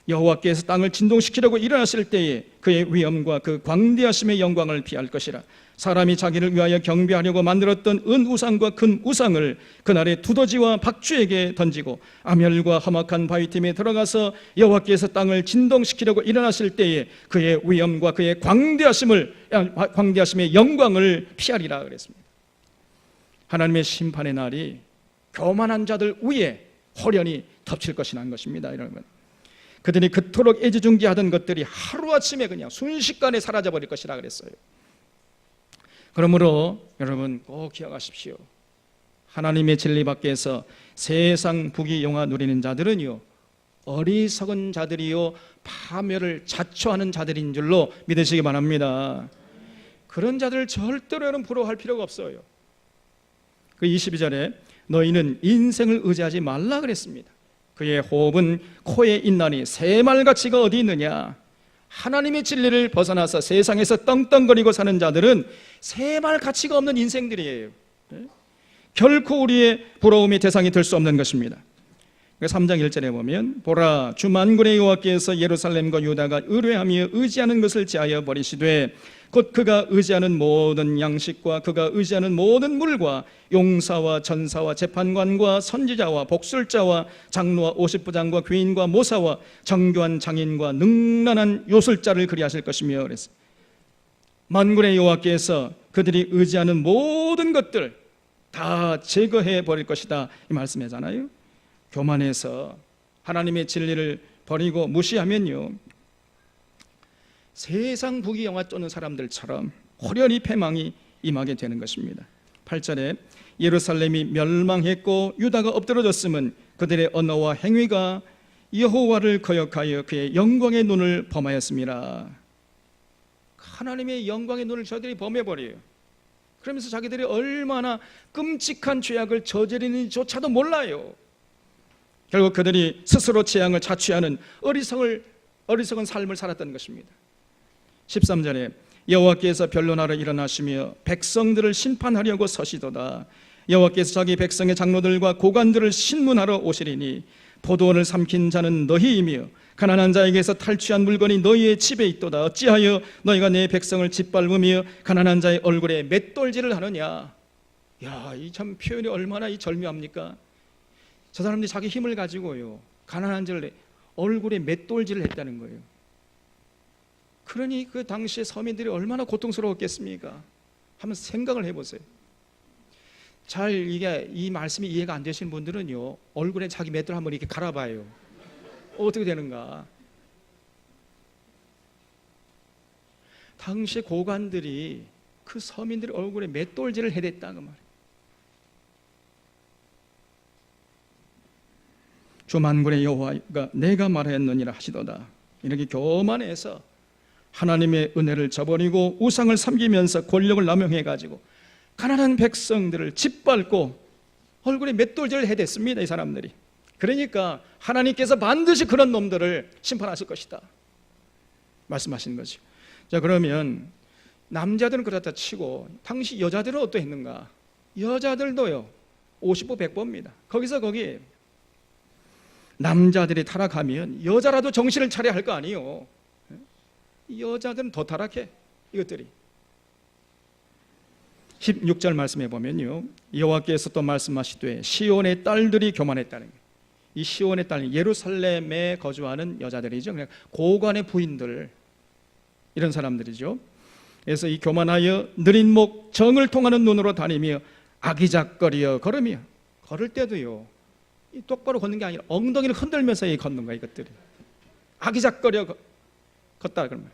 여호와께서 땅을 진동시키려고 일어났을 때에 그의 위엄과 그 광대하심의 영광을 피할 것이라. 사람이 자기를 위하여 경배하려고 만들었던 은우상과 금우상을 그날에 두더지와 박쥐에게 던지고 아멸과 험악한 바위틈에 들어가서 여호와께서 땅을 진동시키려고 일어났을 때에 그의 위엄과 그의 광대하심의 영광을 피하리라 그랬습니다. 하나님의 심판의 날이 교만한 자들 위에 호련히 덮칠 것이라는 것입니다. 여러분, 그들이 그토록 애지중지하던 것들이 하루아침에 그냥 순식간에 사라져버릴 것이라 그랬어요. 그러므로 여러분 꼭 기억하십시오. 하나님의 진리 밖에서 세상 부귀영화 누리는 자들은요, 어리석은 자들이요 파멸을 자초하는 자들인 줄로 믿으시기 바랍니다. 그런 자들을 절대로 여러분 부러워할 필요가 없어요. 그 22절에 너희는 인생을 의지하지 말라 그랬습니다. 그의 호흡은 코에 있나니 새말가치가 어디 있느냐. 하나님의 진리를 벗어나서 세상에서 떵떵거리고 사는 자들은 새말 가치가 없는 인생들이에요. 결코 우리의 부러움의 대상이 될 수 없는 것입니다. 3장 1절에 보면 보라 주 만군의 여호와께서 예루살렘과 유다가 의뢰하며 의지하는 것을 제하여 버리시되 곧 그가 의지하는 모든 양식과 그가 의지하는 모든 물과 용사와 전사와 재판관과 선지자와 복술자와 장로와 오십부장과 귀인과 모사와 정교한 장인과 능란한 요술자를 그리하실 것이며 그랬어요. 만군의 여호와께서 그들이 의지하는 모든 것들 다 제거해 버릴 것이다 이 말씀이잖아요. 교만해서 하나님의 진리를 버리고 무시하면요, 세상 부귀영화 쫓는 사람들처럼 호련히 패망이 임하게 되는 것입니다. 8절에 예루살렘이 멸망했고 유다가 엎드러졌음은 그들의 언어와 행위가 여호와를 거역하여 그의 영광의 눈을 범하였습니다. 하나님의 영광의 눈을 저들이 범해버려요. 그러면서 자기들이 얼마나 끔찍한 죄악을 저지르는지조차도 몰라요. 결국 그들이 스스로 재앙을 자취하는 어리석은 삶을 살았던 것입니다. 13절에 여호와께서 변론하러 일어나시며 백성들을 심판하려고 서시도다. 여호와께서 자기 백성의 장로들과 고관들을 신문하러 오시리니 포도원을 삼킨 자는 너희이며 가난한 자에게서 탈취한 물건이 너희의 집에 있도다. 어찌하여 너희가 내 백성을 짓밟으며 가난한 자의 얼굴에 맷돌질을 하느냐. 야, 이 참 표현이 얼마나 절묘합니까? 저 사람들이 자기 힘을 가지고요 가난한 자를 얼굴에 맷돌질을 했다는 거예요. 그러니 그 당시에 서민들이 얼마나 고통스러웠겠습니까? 한번 생각을 해보세요. 잘 이 말씀이 이해가 안 되시는 분들은요 얼굴에 자기 맷돌 한번 이렇게 갈아봐요. 어떻게 되는가? 당시 고관들이 그 서민들의 얼굴에 맷돌질을 해댔다는 말이에요. 주 만군의 여호와가 내가 말하였느니라 하시도다. 이렇게 교만해서 하나님의 은혜를 저버리고 우상을 섬기면서 권력을 남용해가지고 가난한 백성들을 짓밟고 얼굴에 맷돌질을 해댔습니다. 이 사람들이. 그러니까 하나님께서 반드시 그런 놈들을 심판하실 것이다 말씀하신 거죠. 자, 그러면 남자들은 그렇다 치고 당시 여자들은 어떠했는가? 여자들도요 50보 100보입니다. 거기서 거기 남자들이 타락하면 여자라도 정신을 차려야 할 거 아니에요. 여자들은 더 타락해. 이것들이 16절 말씀해 보면요 여호와께서 또 말씀하시되 시온의 딸들이 교만했다는 거예요. 이 시온의 딸, 예루살렘에 거주하는 여자들이죠. 그냥 고관의 부인들, 이런 사람들이죠. 그래서 이 교만하여 느린 목 정을 통하는 눈으로 다니며 아기작거리어 걸으며, 걸을 때도요 똑바로 걷는 게 아니라 엉덩이를 흔들면서 걷는 거야. 이것들이 아기작거려 걷다 그러면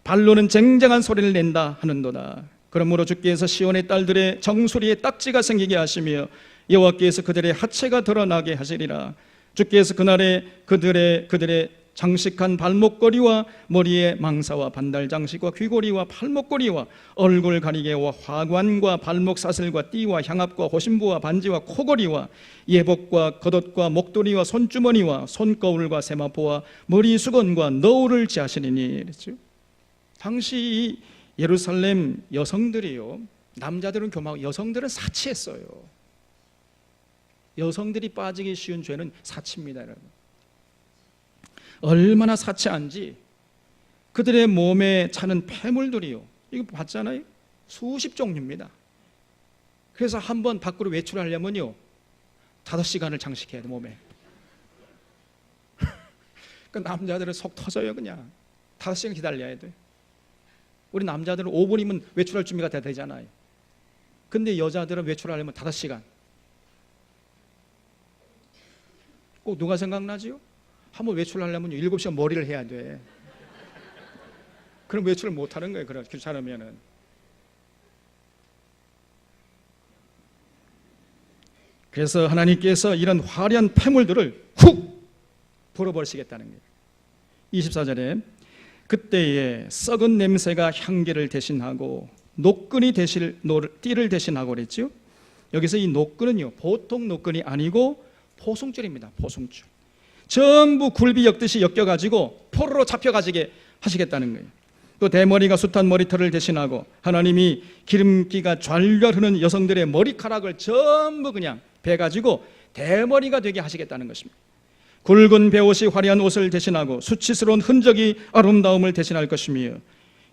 발로는 쟁쟁한 소리를 낸다 하는도다. 그러므로 주께서 시온의 딸들의 정수리에 딱지가 생기게 하시며 여호와께서 그들의 하체가 드러나게 하시리라. 주께서 그날에 그들의 장식한 발목걸이와 머리에 망사와 반달 장식과 귀고리와 팔목걸이와 얼굴 가리개와 화관과 발목 사슬과 띠와 향압과 호심부와 반지와 코걸이와 예복과 겉옷과 목도리와 손주머니와 손거울과 세마포와 머리 수건과 너울을 지하시리니. 그랬죠. 당시 이 예루살렘 여성들이요, 남자들은 교만하고 여성들은 사치했어요. 여성들이 빠지기 쉬운 죄는 사치입니다, 여러분. 얼마나 사치한지 그들의 몸에 차는 폐물들이요, 이거 봤잖아요. 수십 종류입니다. 그래서 한번 밖으로 외출하려면요 5시간을 장식해야 돼, 몸에. 그 남자들은 속 터져요. 그냥 5시간 기다려야 돼. 우리 남자들은 5분이면 외출할 준비가 다 되잖아요. 근데 여자들은 외출하려면 5시간. 꼭 누가 생각나지요? 한번 외출하려면 7시간 머리를 해야 돼. 그럼 외출을 못 하는 거예요. 그래, 귀찮으면은. 그래서 하나님께서 이런 화려한 폐물들을 훅 불어버리시겠다는 거예요. 24절에 그때에 썩은 냄새가 향기를 대신하고 노끈이 띠를 대신하고 그랬죠. 여기서 이 노끈은요 보통 노끈이 아니고 포승줄입니다. 포승줄. 전부 굴비 엮듯이 엮여가지고 포로로 잡혀가지게 하시겠다는 거예요. 또 대머리가 숱한 머리털을 대신하고 하나님이 기름기가 좔좔 흐르는 여성들의 머리카락을 전부 그냥 베가지고 대머리가 되게 하시겠다는 것입니다. 굵은 베옷이 화려한 옷을 대신하고 수치스러운 흔적이 아름다움을 대신할 것이며,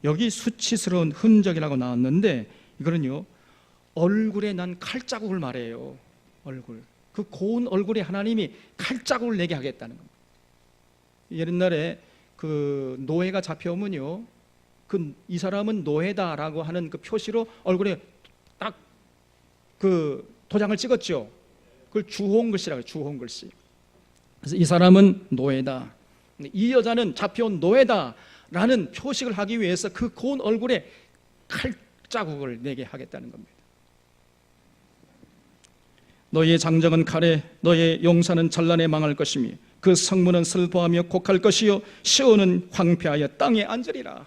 여기 수치스러운 흔적이라고 나왔는데 이거는요 얼굴에 난 칼자국을 말해요. 얼굴, 그 고운 얼굴에 하나님이 칼자국을 내게 하겠다는 겁니다. 옛날에 그 노예가 잡혀오면요 이 사람은 노예다라고 하는 그 표시로 얼굴에 딱 그 도장을 찍었죠. 그걸 주홍글씨라고 해요. 주홍글씨. 그래서 이 사람은 노예다, 이 여자는 잡혀온 노예다라는 표식을 하기 위해서 그 고운 얼굴에 칼자국을 내게 하겠다는 겁니다. 너희의 장정은 칼에, 너희의 용사는 전란에 망할 것이며 그 성문은 슬퍼하며 곡할 것이요 시온은 황폐하여 땅에 앉으리라.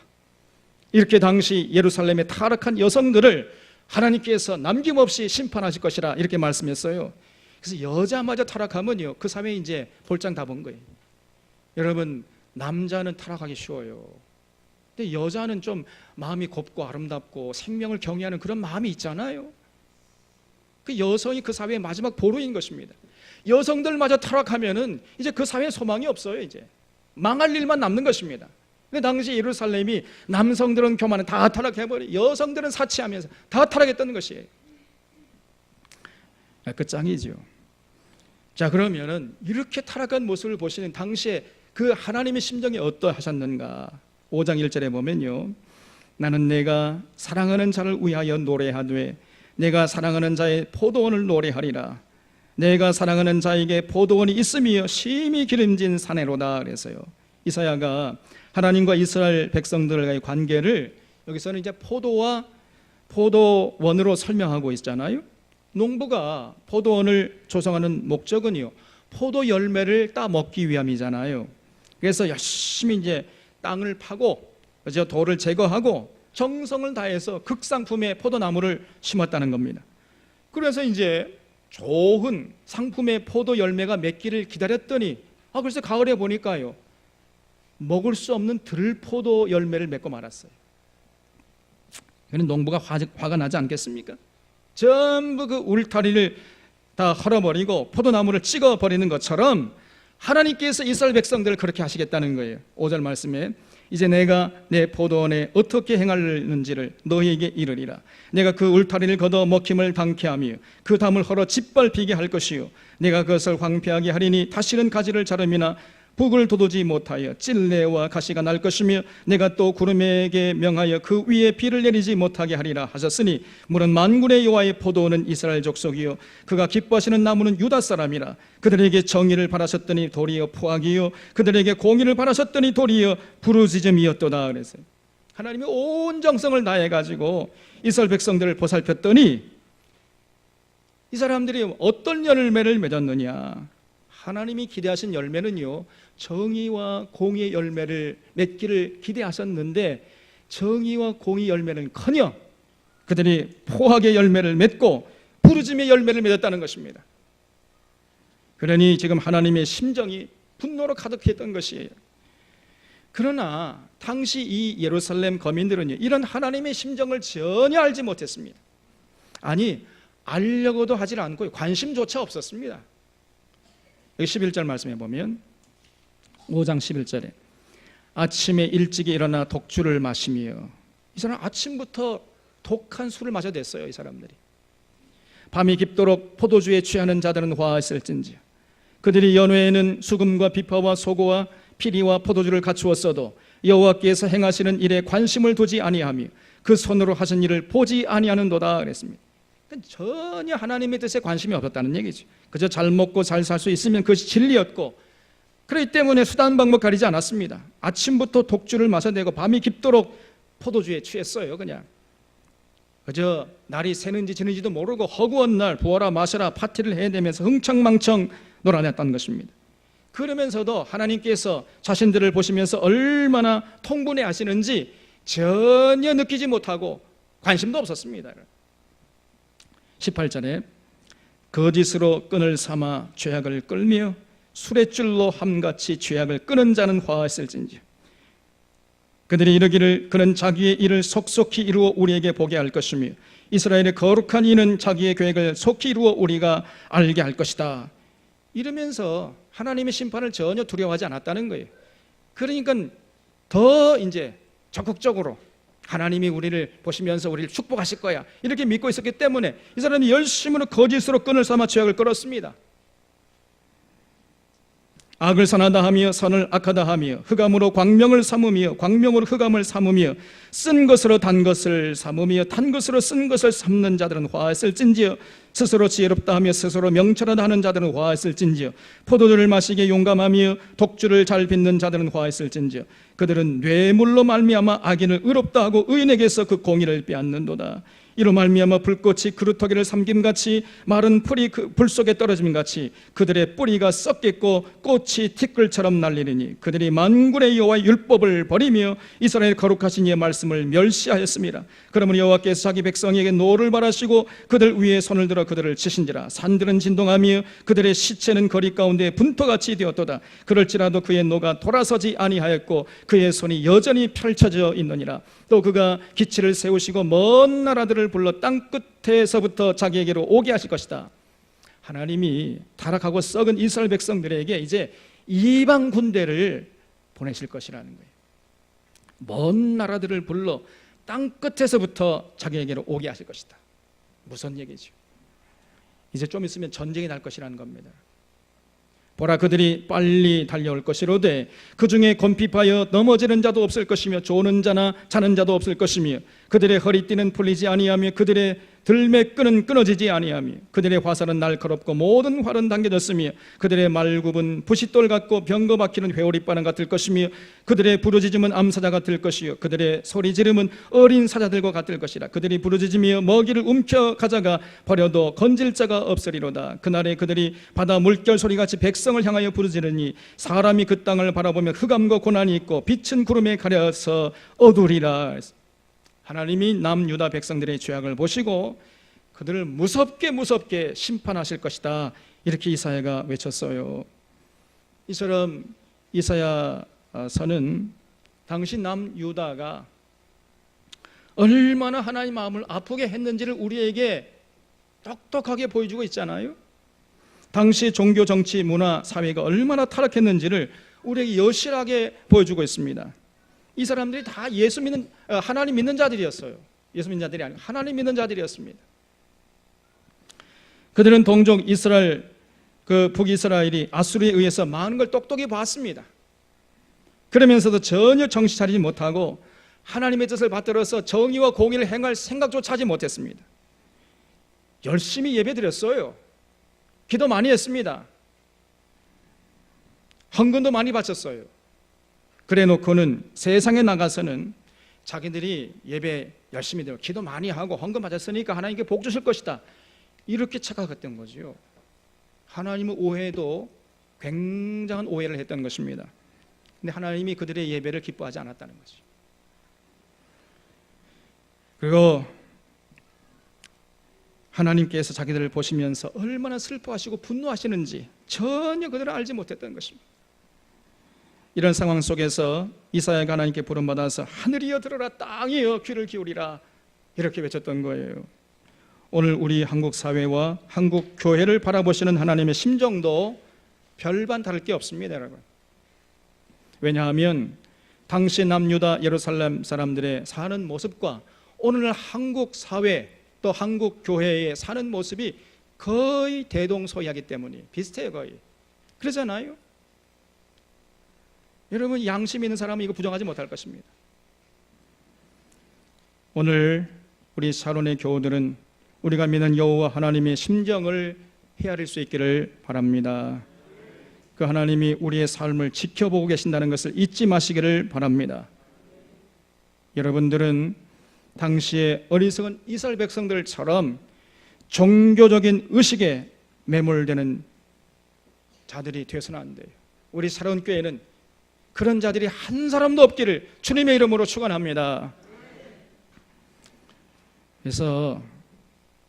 이렇게 당시 예루살렘의 타락한 여성들을 하나님께서 남김없이 심판하실 것이라 이렇게 말씀했어요. 그래서 여자마저 타락하면요 그 사회에 이제 볼장 다 본 거예요. 여러분, 남자는 타락하기 쉬워요. 근데 여자는 좀 마음이 곱고 아름답고 생명을 경외하는 그런 마음이 있잖아요. 그 여성이 그 사회의 마지막 보루인 것입니다. 여성들마저 타락하면은 이제 그 사회에 소망이 없어요. 이제 망할 일만 남는 것입니다. 그 당시 예루살렘이 남성들은 교만은 다 타락해버려, 여성들은 사치하면서 다 타락했던 것이에요. 끝장이죠. 자, 그러면은 이렇게 타락한 모습을 보시는 당시에 그 하나님의 심정이 어떠하셨는가? 5장 1절에 보면요, 나는 내가 사랑하는 자를 위하여 노래하되 내가 사랑하는 자의 포도원을 노래하리라. 내가 사랑하는 자에게 포도원이 있으며 심히 기름진 사내로다. 그래서요 이사야가 하나님과 이스라엘 백성들과의 관계를 여기서는 이제 포도와 포도원으로 설명하고 있잖아요. 농부가 포도원을 조성하는 목적은요 포도 열매를 따 먹기 위함이잖아요. 그래서 열심히 이제 땅을 파고 돌을 제거하고 정성을 다해서 극상품의 포도나무를 심었다는 겁니다. 그래서 이제 좋은 상품의 포도 열매가 맺기를 기다렸더니 그래서 가을에 보니까요 먹을 수 없는 들포도 열매를 맺고 말았어요. 그는 농부가 화가 나지 않겠습니까? 전부 그 울타리를 다 헐어버리고 포도나무를 찍어버리는 것처럼 하나님께서 이스라엘 백성들을 그렇게 하시겠다는 거예요. 5절 말씀에 이제 내가 내 포도원에 어떻게 행하는지를 너희에게 이르리라. 내가 그 울타리를 걷어 먹힘을 당케 하며 그 담을 헐어 짓밟히게 할 것이요 내가 그것을 황폐하게 하리니 다시는 가지를 자름이나 북을 돋우지 못하여 찔레와 가시가 날 것이며 내가 또 구름에게 명하여 그 위에 비를 내리지 못하게 하리라 하셨으니 물은 만군의 여호와의 포도원은 이스라엘 족속이요 그가 기뻐하시는 나무는 유다 사람이라. 그들에게 정의를 바라셨더니 도리어 포악이요 그들에게 공의를 바라셨더니 도리어 부르짖음이었도다. 그랬어요. 하나님이 온 정성을 다해가지고 이스라엘 백성들을 보살폈더니 이 사람들이 어떤 열매를 맺었느냐? 하나님이 기대하신 열매는요 정의와 공의의 열매를 맺기를 기대하셨는데 정의와 공의 열매는커녕 그들이 포악의 열매를 맺고 부르짖음의 열매를 맺었다는 것입니다. 그러니 지금 하나님의 심정이 분노로 가득했던 것이에요. 그러나 당시 이 예루살렘 거민들은요 이런 하나님의 심정을 전혀 알지 못했습니다. 아니 알려고도 하지 않고 관심조차 없었습니다. 여기 11절 말씀해 보면 5장 11절에 아침에 일찍이 일어나 독주를 마시며, 이 사람 아침부터 독한 술을 마셔댔어요. 이 사람들이 밤이 깊도록 포도주에 취하는 자들은 화했을진지, 그들이 연회에는 수금과 비파와 소고와 피리와 포도주를 갖추었어도 여호와께서 행하시는 일에 관심을 두지 아니하며 그 손으로 하신 일을 보지 아니하는도다 그랬습니다. 전혀 하나님의 뜻에 관심이 없었다는 얘기죠. 그저 잘 먹고 잘 살 수 있으면 그것이 진리였고, 그렇기 때문에 수단 방법 가리지 않았습니다. 아침부터 독주를 마셔대고 밤이 깊도록 포도주에 취했어요. 그저 날이 새는지 지는지도 모르고 허구한 날 부어라 마셔라 파티를 해대면서 흥청망청 놀아냈다는 것입니다. 그러면서도 하나님께서 자신들을 보시면서 얼마나 통분해 하시는지 전혀 느끼지 못하고 관심도 없었습니다. 18절에 거짓으로 끈을 삼아 죄악을 끌며 술의 줄로 함같이 죄악을 끄는 자는 화했을진지, 그들이 이르기를 그는 자기의 일을 속속히 이루어 우리에게 보게 할 것이며 이스라엘의 거룩한 이는 자기의 계획을 속히 이루어 우리가 알게 할 것이다. 이러면서 하나님의 심판을 전혀 두려워하지 않았다는 거예요. 그러니까 더 이제 적극적으로 하나님이 우리를 보시면서 우리를 축복하실 거야 이렇게 믿고 있었기 때문에 이 사람이 열심으로 거짓으로 끈을 삼아 죄악을 끌었습니다. 악을 선하다 하며 선을 악하다 하며 흑암으로 광명을 삼으며 광명으로 흑암을 삼으며 쓴 것으로 단 것을 삼으며 단 것으로 쓴 것을 삼는 자들은 화했을진지요, 스스로 지혜롭다 하며 스스로 명철하다 하는 자들은 화했을진지요, 포도주를 마시기에 용감하며 독주를 잘 빚는 자들은 화했을진지요, 그들은 뇌물로 말미암아 악인을 의롭다 하고 의인에게서 그 공의를 빼앗는도다. 이로 말미암아 불꽃이 그루터기를 삼김같이 마른 풀이 그 불 속에 떨어짐같이 그들의 뿌리가 썩겠고 꽃이 티끌처럼 날리리니 그들이 만군의 여호와의 율법을 버리며 이스라엘 거룩하신 이의 말씀을 멸시하였습니다. 그러므로 여호와께서 자기 백성에게 노를 바라시고 그들 위에 손을 들어 그들을 치신지라. 산들은 진동하며 그들의 시체는 거리 가운데 분토같이 되었도다. 그럴지라도 그의 노가 돌아서지 아니하였고 그의 손이 여전히 펼쳐져 있느니라. 또 그가 기치를 세우시고 먼 나라들을 불러 땅 끝에서부터 자기에게로 오게 하실 것이다. 하나님이 타락하고 썩은 이스라엘 백성들에게 이제 이방 군대를 보내실 것이라는 거예요. 먼 나라들을 불러 땅 끝에서부터 자기에게로 오게 하실 것이다. 무슨 얘기죠? 이제 좀 있으면 전쟁이 날 것이라는 겁니다. 보라, 그들이 빨리 달려올 것이로되 그 중에 곤핍하여 넘어지는 자도 없을 것이며 조는 자나 자는 자도 없을 것이며 그들의 허리띠는 풀리지 아니하며 그들의 들매끈은 끊어지지 아니하며 그들의 화살은 날카롭고 모든 활은 당겨졌으며 그들의 말굽은 부싯돌 같고 병거 박히는 회오리바람 같을 것이며 그들의 부르짖음은 암사자 같을 것이요 그들의 소리지름은 어린 사자들과 같을 것이라. 그들이 부르짖으며 먹이를 움켜 가져가 버려도 건질 자가 없으리로다. 그날에 그들이 바다 물결 소리같이 백성을 향하여 부르짖으니 사람이 그 땅을 바라보면 흑암과 고난이 있고 빛은 구름에 가려서 어두리라. 하나님이 남유다 백성들의 죄악을 보시고 그들을 무섭게 심판하실 것이다. 이렇게 이사야가 외쳤어요. 이처럼 이사야서는 당시 남유다가 얼마나 하나님 마음을 아프게 했는지를 우리에게 똑똑하게 보여주고 있잖아요. 당시 종교, 정치, 문화, 사회가 얼마나 타락했는지를 우리에게 여실하게 보여주고 있습니다. 이 사람들이 다 예수 믿는, 하나님 믿는 자들이었어요. 예수 믿는 자들이 아니고 하나님 믿는 자들이었습니다. 그들은 동족 이스라엘, 그 북이스라엘이 아수르에 의해서 많은 걸 똑똑히 봤습니다. 그러면서도 전혀 정신 차리지 못하고 하나님의 뜻을 받들어서 정의와 공의를 행할 생각조차 하지 못했습니다. 열심히 예배드렸어요. 기도 많이 했습니다. 헌금도 많이 바쳤어요. 그래 놓고는 세상에 나가서는 자기들이 예배 열심히 드리고 기도 많이 하고 헌금 바쳤으니까 하나님께 복 주실 것이다, 이렇게 착각했던 거죠. 하나님의 오해도 굉장한 오해를 했던 것입니다. 근데 하나님이 그들의 예배를 기뻐하지 않았다는 거죠. 그리고 하나님께서 자기들을 보시면서 얼마나 슬퍼하시고 분노하시는지 전혀 그들은 알지 못했던 것입니다. 이런 상황 속에서 이사야가 하나님께 부름받아서 하늘이여 들으라, 땅이여 귀를 기울이라, 이렇게 외쳤던 거예요. 오늘 우리 한국 사회와 한국 교회를 바라보시는 하나님의 심정도 별반 다를 게 없습니다. 여러분, 왜냐하면 당시 남유다 예루살렘 사람들의 사는 모습과 오늘날 한국 사회 또 한국 교회의 사는 모습이 거의 대동소이하기 때문에 비슷해요. 거의 그러잖아요. 여러분, 양심 있는 사람은 이거 부정하지 못할 것입니다. 오늘 우리 샤론의 교우들은 우리가 믿는 여호와 하나님의 심정을 헤아릴 수 있기를 바랍니다. 그 하나님이 우리의 삶을 지켜보고 계신다는 것을 잊지 마시기를 바랍니다. 여러분들은 당시의 어리석은 이스라엘 백성들처럼 종교적인 의식에 매몰되는 자들이 되어서는 안 돼요. 우리 샤론 교회는 그런 자들이 한 사람도 없기를 주님의 이름으로 축원합니다. 그래서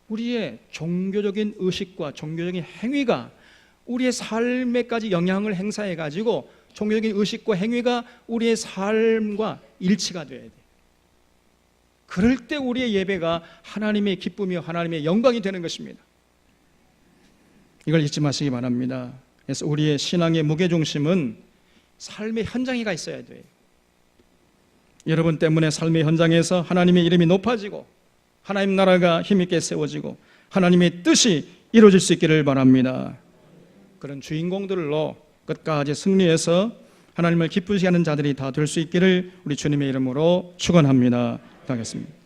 우리의 종교적인 의식과 종교적인 행위가 우리의 삶에까지 영향을 행사해 가지고 종교적인 의식과 행위가 우리의 삶과 일치가 돼야 돼요. 그럴 때 우리의 예배가 하나님의 기쁨이요 하나님의 영광이 되는 것입니다. 이걸 잊지 마시기 바랍니다. 그래서 우리의 신앙의 무게중심은 삶의 현장에 가 있어야 돼요. 여러분 때문에 삶의 현장에서 하나님의 이름이 높아지고 하나님 나라가 힘있게 세워지고 하나님의 뜻이 이루어질 수 있기를 바랍니다. 그런 주인공들로 끝까지 승리해서 하나님을 기쁘시게 하는 자들이 다 될 수 있기를 우리 주님의 이름으로 축원합니다. 기도하겠습니다.